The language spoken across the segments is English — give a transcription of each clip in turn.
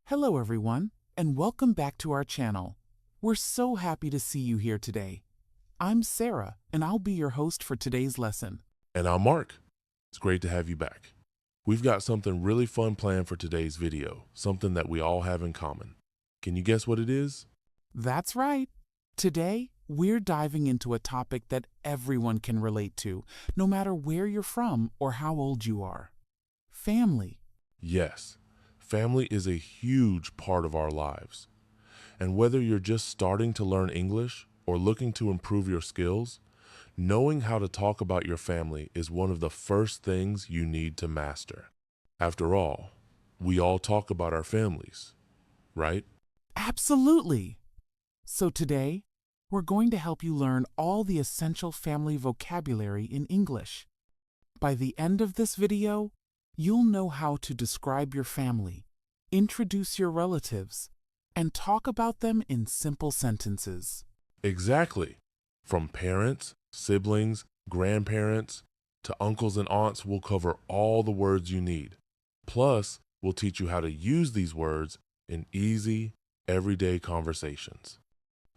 Hello everyone, and welcome back to our channel. We're so happy to see you here today. I'm Sarah, and I'll be your host for today's lesson. And I'm Mark. It's great to have you back. We've got something really fun planned for today's video, something that we all have in common. Can you guess what it is? That's right. Today, we're diving into a topic that everyone can relate to, no matter where you're from or how old you are. Family. Yes, family is a huge part of our lives. And whether you're just starting to learn English or looking to improve your skills, knowing how to talk about your family is one of the first things you need to master. After all, we all talk about our families, right? Absolutely. So today, we're going to help you learn all the essential family vocabulary in English. By the end of this video, you'll know how to describe your family, introduce your relatives, and talk about them in simple sentences. Exactly. From parents, siblings, grandparents, to uncles and aunts, we'll cover all the words you need. Plus, we'll teach you how to use these words in easy, everyday conversations.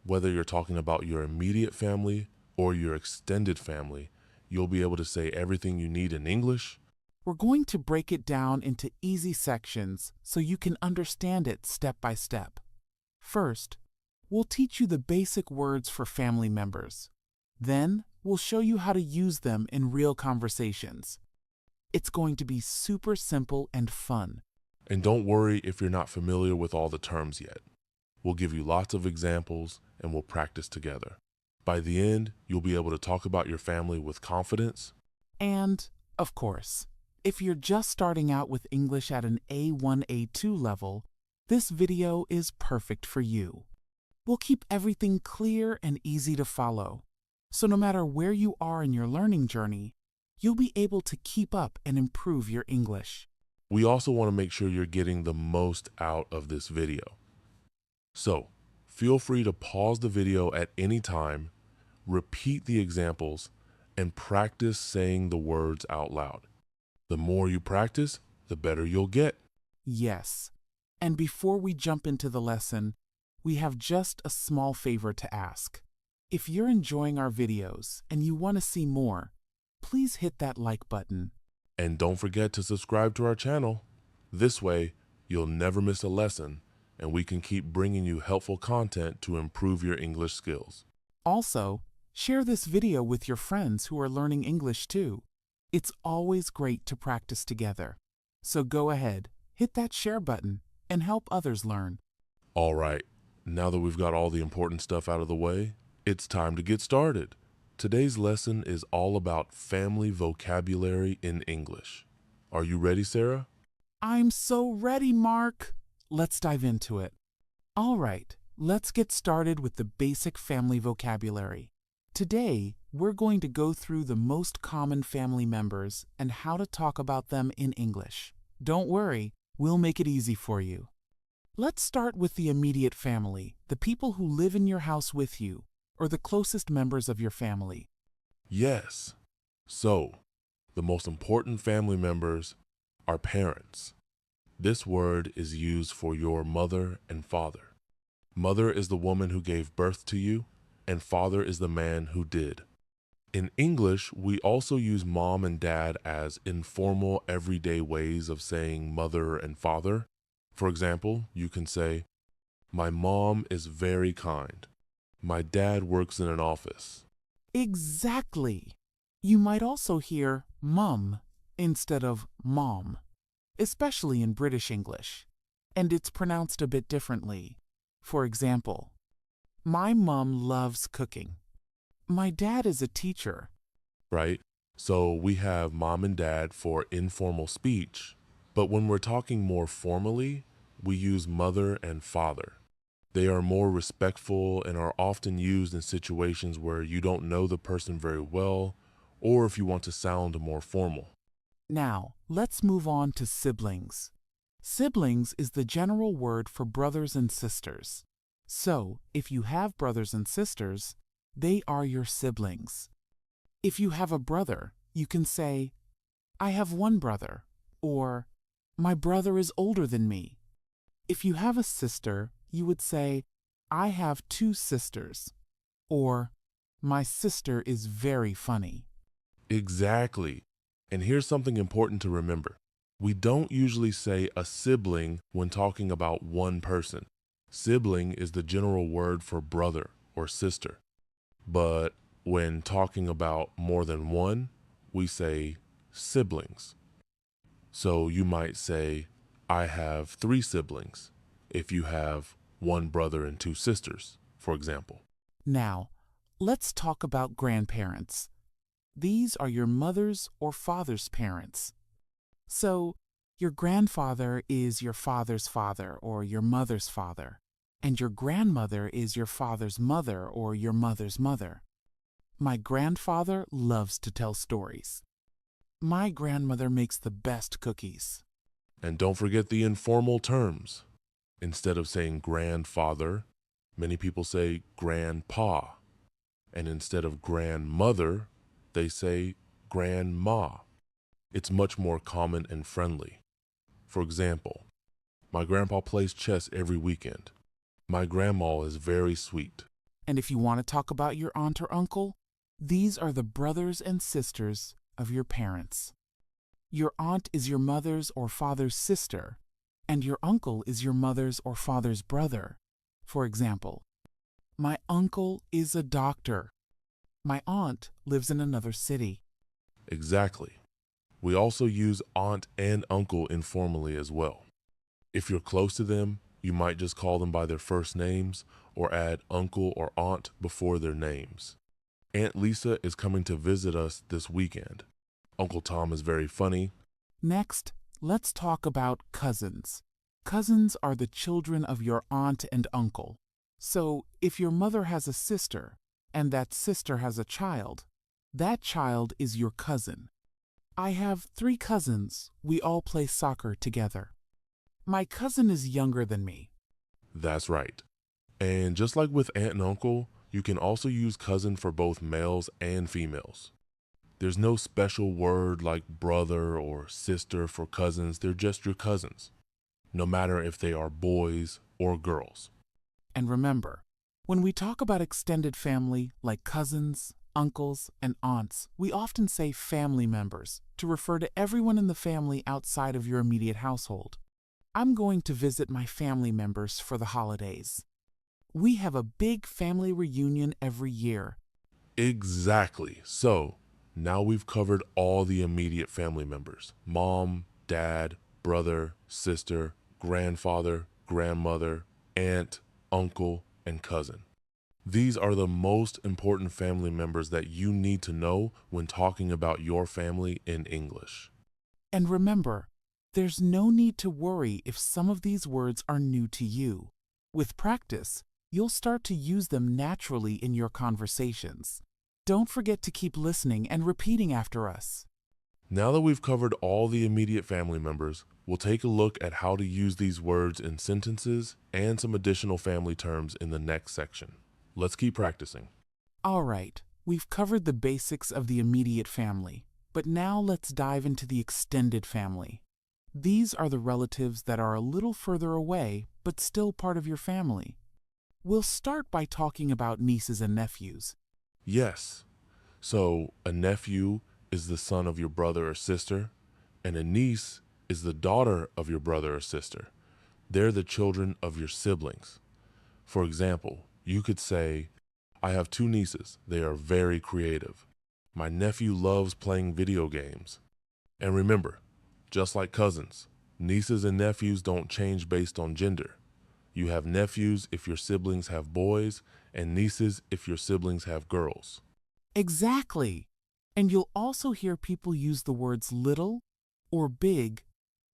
Whether you're talking about your immediate family or your extended family, you'll be able to say everything you need in English. We're going to break it down into easy sections so you can understand it step by step. First, we'll teach you the basic words for family members. Then, we'll show you how to use them in real conversations. It's going to be super simple and fun. And don't worry if you're not familiar with all the terms yet. We'll give you lots of examples and we'll practice together. By the end, you'll be able to talk about your family with confidence. And, of course, if you're just starting out with English at an A1-A2 level, this video is perfect for you. We'll keep everything clear and easy to follow. So no matter where you are in your learning journey, you'll be able to keep up and improve your English. We also want to make sure you're getting the most out of this video. So, feel free to pause the video at any time, repeat the examples, and practice saying the words out loud. The more you practice, the better you'll get. Yes. And before we jump into the lesson, we have just a small favor to ask. If you're enjoying our videos and you want to see more, please hit that like button. And don't forget to subscribe to our channel. This way, you'll never miss a lesson, and we can keep bringing you helpful content to improve your English skills. Also, share this video with your friends who are learning English too. It's always great to practice together. So go ahead, hit that share button, and help others learn. All right, now that we've got all the important stuff out of the way, it's time to get started. Today's lesson is all about family vocabulary in English. Are you ready, Sarah? I'm so ready, Mark. Let's dive into it. All right, let's get started with the basic family vocabulary. Today, we're going to go through the most common family members and how to talk about them in English. Don't worry, we'll make it easy for you. Let's start with the immediate family, the people who live in your house with you, or the closest members of your family. Yes. So, the most important family members are parents. This word is used for your mother and father. Mother is the woman who gave birth to you, and father is the man who did. In English, we also use mom and dad as informal, everyday ways of saying mother and father. For example, you can say, "My mom is very kind. My dad works in an office." Exactly. You might also hear mum instead of mom, especially in British English, and it's pronounced a bit differently. For example, my mum loves cooking. My dad is a teacher. Right? So we have mom and dad for informal speech, but when we're talking more formally, we use mother and father. They are more respectful and are often used in situations where you don't know the person very well, or if you want to sound more formal. Now, let's move on to siblings. Siblings is the general word for brothers and sisters. So, if you have brothers and sisters, they are your siblings. If you have a brother, you can say, "I have one brother," or "My brother is older than me." If you have a sister, you would say, I have two sisters, or my sister is very funny. Exactly. And here's something important to remember. We don't usually say a sibling when talking about one person. Sibling is the general word for brother or sister. But when talking about more than one, we say siblings. So you might say, I have three siblings, if you have one brother and two sisters, for example. Now, let's talk about grandparents. These are your mother's or father's parents. So, your grandfather is your father's father or your mother's father, and your grandmother is your father's mother or your mother's mother. My grandfather loves to tell stories. My grandmother makes the best cookies. And don't forget the informal terms. Instead of saying grandfather, many people say grandpa. And instead of grandmother, they say grandma. It's much more common and friendly. For example, my grandpa plays chess every weekend. My grandma is very sweet. And if you want to talk about your aunt or uncle, these are the brothers and sisters of your parents. Your aunt is your mother's or father's sister, and your uncle is your mother's or father's brother. For example, my uncle is a doctor. My aunt lives in another city. Exactly. We also use aunt and uncle informally as well. If you're close to them, you might just call them by their first names or add uncle or aunt before their names. Aunt Lisa is coming to visit us this weekend. Uncle Tom is very funny. Next, let's talk about cousins. Cousins are the children of your aunt and uncle. So, if your mother has a sister, and that sister has a child, that child is your cousin. I have 3 cousins. We all play soccer together. My cousin is younger than me. That's right. And just like with aunt and uncle, you can also use cousin for both males and females. There's no special word like brother or sister for cousins, they're just your cousins, no matter if they are boys or girls. And remember, when we talk about extended family like cousins, uncles, and aunts, we often say family members to refer to everyone in the family outside of your immediate household. I'm going to visit my family members for the holidays. We have a big family reunion every year. Exactly. So, now we've covered all the immediate family members: mom, dad, brother, sister, grandfather, grandmother, aunt, uncle, and cousin. These are the most important family members that you need to know when talking about your family in English. And remember, there's no need to worry if some of these words are new to you. With practice, you'll start to use them naturally in your conversations. Don't forget to keep listening and repeating after us. Now that we've covered all the immediate family members, we'll take a look at how to use these words in sentences and some additional family terms in the next section. Let's keep practicing. All right, we've covered the basics of the immediate family, but now let's dive into the extended family. These are the relatives that are a little further away, but still part of your family. We'll start by talking about nieces and nephews. Yes. So, a nephew is the son of your brother or sister, and a niece is the daughter of your brother or sister. They're the children of your siblings. For example, you could say, I have 2 nieces. They are very creative. My nephew loves playing video games. And remember, just like cousins, nieces and nephews don't change based on gender. You have nephews if your siblings have boys, and nieces if your siblings have girls. Exactly. And you'll also hear people use the words little or big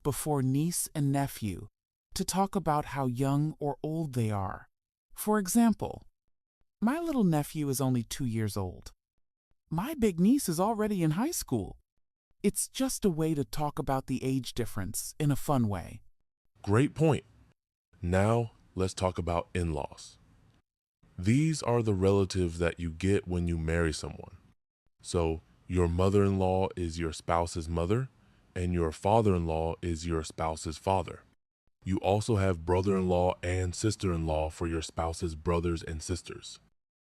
before niece and nephew to talk about how young or old they are. For example, my little nephew is only 2 years old. My big niece is already in high school. It's just a way to talk about the age difference in a fun way. Great point. Now, let's talk about in-laws. These are the relatives that you get when you marry someone. So, your mother-in-law is your spouse's mother, and your father-in-law is your spouse's father. You also have brother-in-law and sister-in-law for your spouse's brothers and sisters.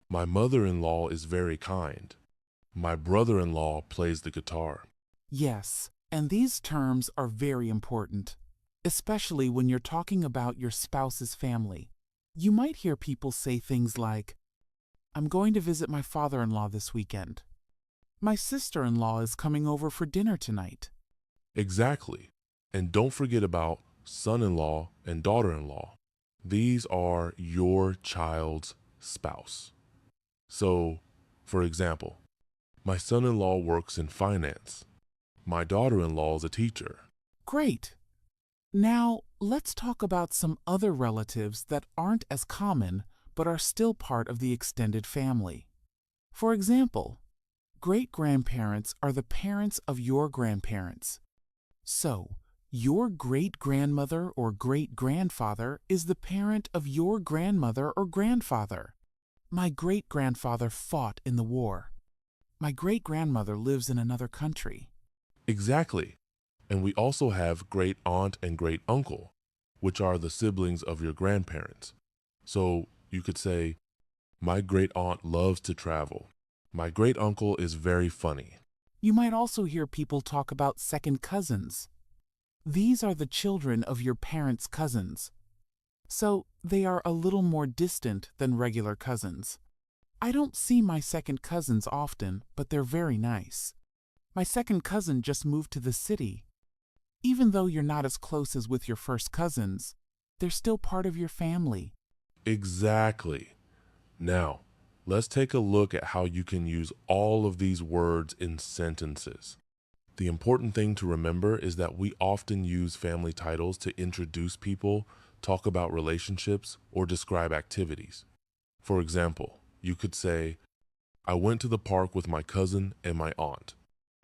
My mother-in-law is very kind. My brother-in-law plays the guitar. Yes, and these terms are very important, especially when you're talking about your spouse's family. You might hear people say things like, I'm going to visit my father-in-law this weekend. My sister-in-law is coming over for dinner tonight. Exactly. And don't forget about son-in-law and daughter-in-law. These are your child's spouse. So, for example, my son-in-law works in finance. My daughter-in-law is a teacher. Great! Now, let's talk about some other relatives that aren't as common but are still part of the extended family. For example, great-grandparents are the parents of your grandparents. So, your great-grandmother or great-grandfather is the parent of your grandmother or grandfather. My great-grandfather fought in the war. My great-grandmother lives in another country. Exactly. And we also have great aunt and great uncle, which are the siblings of your grandparents. So you could say, my great aunt loves to travel. My great uncle is very funny. You might also hear people talk about second cousins. These are the children of your parents' cousins. So they are a little more distant than regular cousins. I don't see my second cousins often, but they're very nice. My second cousin just moved to the city. Even though you're not as close as with your first cousins, they're still part of your family. Exactly. Now, let's take a look at how you can use all of these words in sentences. The important thing to remember is that we often use family titles to introduce people, talk about relationships, or describe activities. For example, you could say, I went to the park with my cousin and my aunt.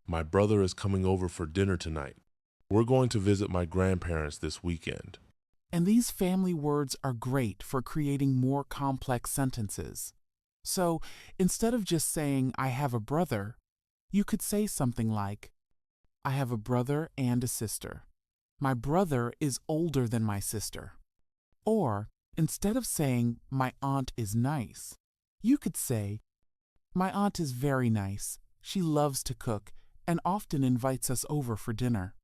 My brother is coming over for dinner tonight. We're going to visit my grandparents this weekend. And these family words are great for creating more complex sentences. So instead of just saying, I have a brother, you could say something like, I have a brother and a sister. My brother is older than my sister. Or, instead of saying, my aunt is nice, you could say, my aunt is very nice. She loves to cook and often invites us over for dinner.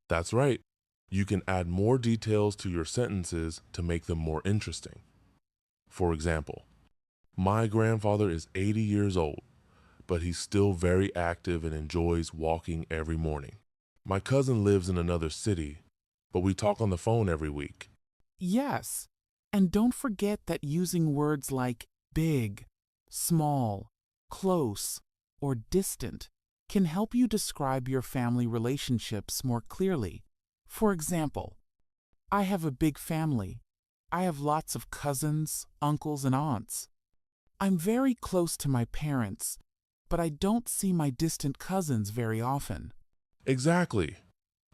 That's right. You can add more details to your sentences to make them more interesting. For example, my grandfather is 80 years old, but he's still very active and enjoys walking every morning. My cousin lives in another city, but we talk on the phone every week. Yes, and don't forget that using words like big, small, close, or distant can help you describe your family relationships more clearly. For example, I have a big family. I have lots of cousins, uncles, and aunts. I'm very close to my parents, but I don't see my distant cousins very often. Exactly.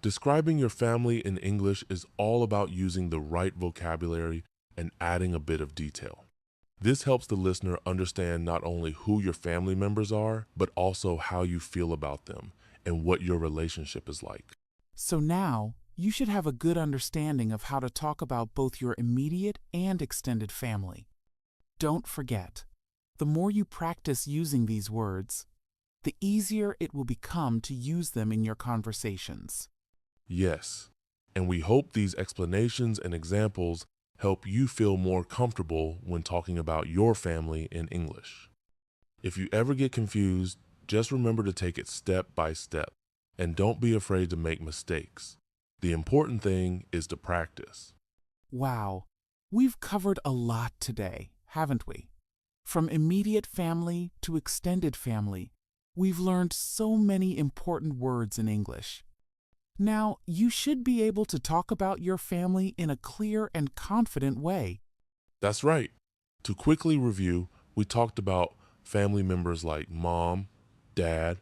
Describing your family in English is all about using the right vocabulary and adding a bit of detail. This helps the listener understand not only who your family members are, but also how you feel about them and what your relationship is like. So now, you should have a good understanding of how to talk about both your immediate and extended family. Don't forget, the more you practice using these words, the easier it will become to use them in your conversations. Yes, and we hope these explanations and examples help you feel more comfortable when talking about your family in English. If you ever get confused, just remember to take it step by step, and don't be afraid to make mistakes. The important thing is to practice. Wow, we've covered a lot today, haven't we? From immediate family to extended family, we've learned so many important words in English. Now, you should be able to talk about your family in a clear and confident way. That's right. To quickly review, we talked about family members like mom, dad,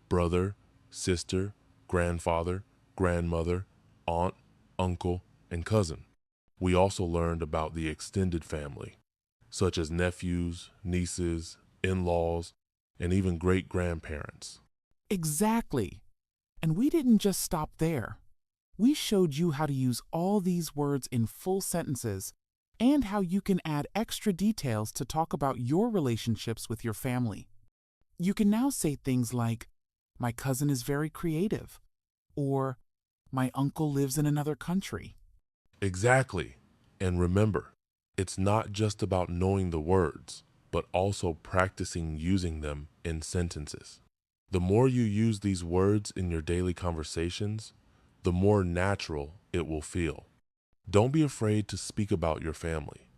brother, sister, grandfather, grandmother, aunt, uncle, and cousin. We also learned about the extended family, such as nephews, nieces, in-laws, and even great-grandparents. Exactly. And we didn't just stop there. we showed you how to use all these words in full sentences and how you can add extra details to talk about your relationships with your family. You can now say things like, "My cousin is very creative," or "My uncle lives in another country." Exactly. And remember, it's not just about knowing the words, but also practicing using them in sentences. The more you use these words in your daily conversations, the more natural it will feel. Don't be afraid to speak about your family,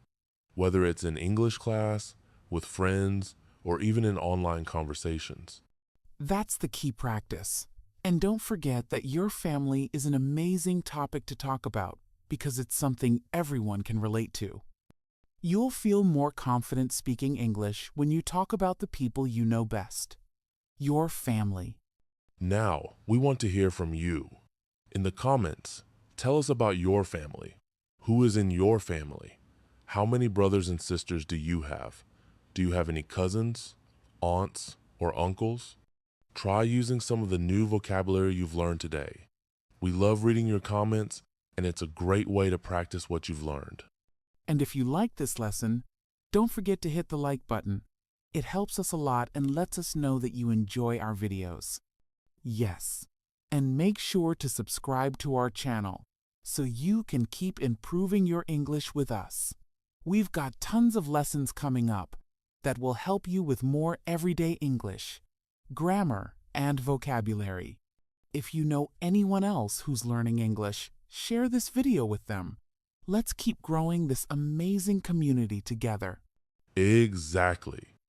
whether it's in English class, with friends, or even in online conversations. That's the key practice. And don't forget that your family is an amazing topic to talk about because it's something everyone can relate to. You'll feel more confident speaking English when you talk about the people you know best, your family. Now, we want to hear from you. In the comments, tell us about your family. Who is in your family? How many brothers and sisters do you have? Do you have any cousins, aunts, or uncles? Try using some of the new vocabulary you've learned today. We love reading your comments, and it's a great way to practice what you've learned. And if you like this lesson, don't forget to hit the like button. It helps us a lot and lets us know that you enjoy our videos. Yes, and make sure to subscribe to our channel so you can keep improving your English with us. We've got tons of lessons coming up that will help you with more everyday English, grammar, and vocabulary. If you know anyone else who's learning English, share this video with them. Let's keep growing this amazing community together. Exactly.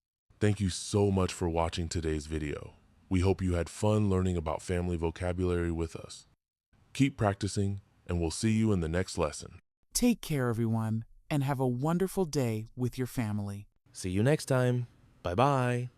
Thank you so much for watching today's video. We hope you had fun learning about family vocabulary with us. Keep practicing, and we'll see you in the next lesson. Take care, everyone, and have a wonderful day with your family. See you next time. Bye bye.